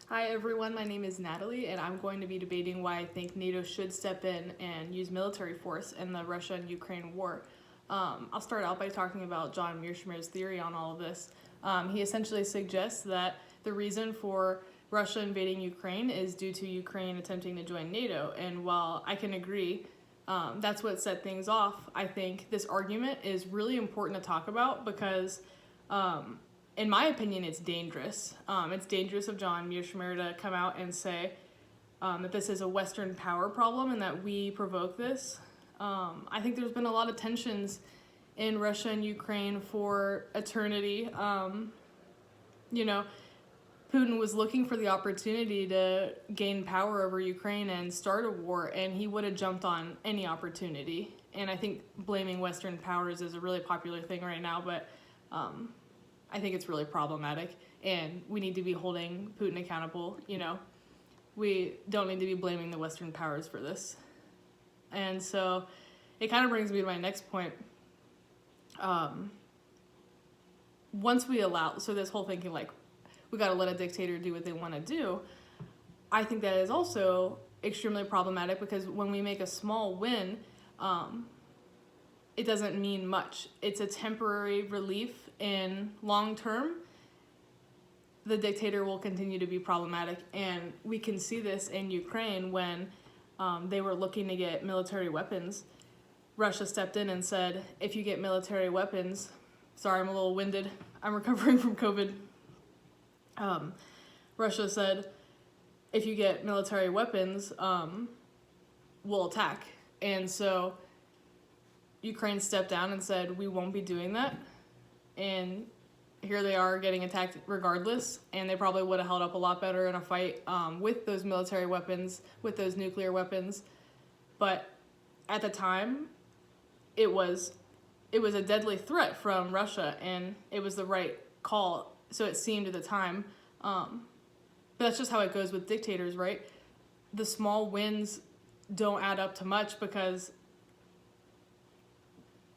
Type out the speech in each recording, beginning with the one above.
Hi everyone, my name is Natalie, and I'm going to be debating why I think NATO should step in and use military force in the Russia and Ukraine war. I'll start out by talking about John Mearsheimer's theory on all of this. He essentially suggests that the reason for Russia invading Ukraine is due to Ukraine attempting to join NATO, and while I can agree that's what set things off, I think this argument is really important to talk about because in my opinion, it's dangerous. It's dangerous of John Mearsheimer to come out and say that this is a Western power problem and that we provoke this. I think there's been a lot of tensions in Russia and Ukraine for eternity. Putin was looking for the opportunity to gain power over Ukraine and start a war, and he would have jumped on any opportunity. And I think blaming Western powers is a really popular thing right now, but I think it's really problematic, and we need to be holding Putin accountable. We don't need to be blaming the Western powers for this. And so it kind of brings me to my next point. Once we allow, so this whole thinking like, we got to let a dictator do what they want to do, I think that is also extremely problematic because when we make a small win, it doesn't mean much. It's a temporary relief. In long term, the dictator will continue to be problematic, and we can see this in Ukraine when they were looking to get military weapons. Russia stepped in and said, if you get military weapons, sorry, I'm a little winded, I'm recovering from COVID. Russia said, if you get military weapons, we'll attack. And so Ukraine stepped down and said, we won't be doing that. And here they are getting attacked regardless, and they probably would have held up a lot better in a fight with those military weapons, with those nuclear weapons. But at the time, it was a deadly threat from Russia, and it was the right call, so it seemed at the time. But that's just how it goes with dictators, right? The small wins don't add up to much because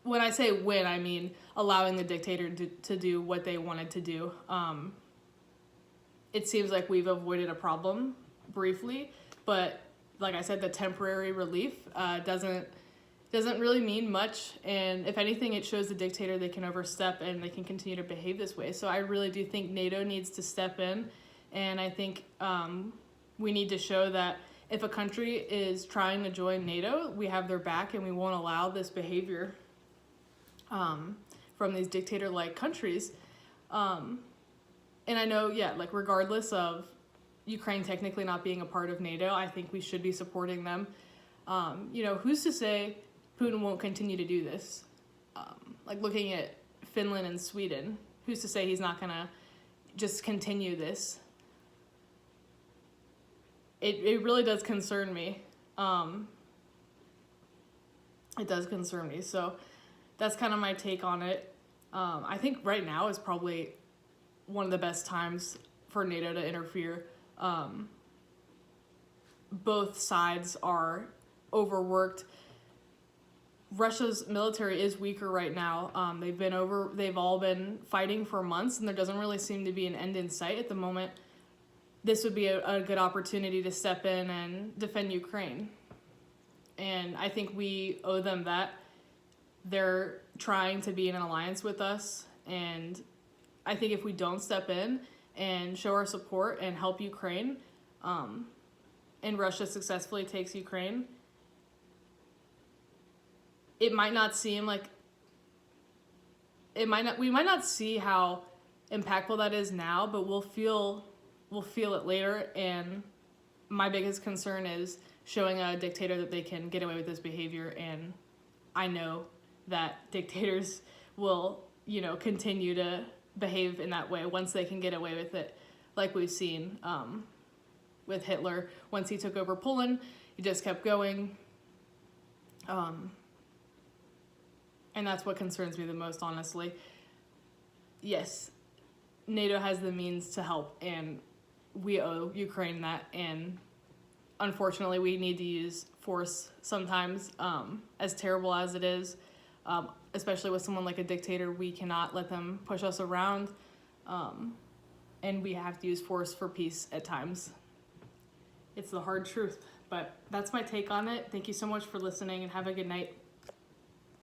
when I say win, I mean allowing the dictator to do what they wanted to do. It seems like we've avoided a problem briefly, but like I said, the temporary relief doesn't really mean much. And if anything, it shows the dictator they can overstep and they can continue to behave this way. So I really do think NATO needs to step in, and I think we need to show that if a country is trying to join NATO, we have their back and we won't allow this behavior from these dictator-like countries. And I know, regardless of Ukraine technically not being a part of NATO, I think we should be supporting them. Who's to say Putin won't continue to do this? Looking at Finland and Sweden, who's to say he's not going to just continue this? It really does concern me. It does concern me. So that's kind of my take on it. I think right now is probably one of the best times for NATO to interfere. Both sides are overworked. Russia's military is weaker right now. They've all been fighting for months, and there doesn't really seem to be an end in sight at the moment. This would be a good opportunity to step in and defend Ukraine. And I think we owe them that. They're trying to be in an alliance with us, and I think if we don't step in and show our support and help Ukraine, and Russia successfully takes Ukraine, we might not see how impactful that is now, but we'll feel it later. And my biggest concern is showing a dictator that they can get away with this behavior, and I know that dictators will, continue to behave in that way once they can get away with it, like we've seen with Hitler. Once he took over Poland, he just kept going. And that's what concerns me the most, honestly. Yes, NATO has the means to help, and we owe Ukraine that, and unfortunately we need to use force sometimes, as terrible as it is. Especially with someone like a dictator, we cannot let them push us around. and we have to use force for peace at times. It's the hard truth, but that's my take on it. Thank you so much for listening, and have a good night.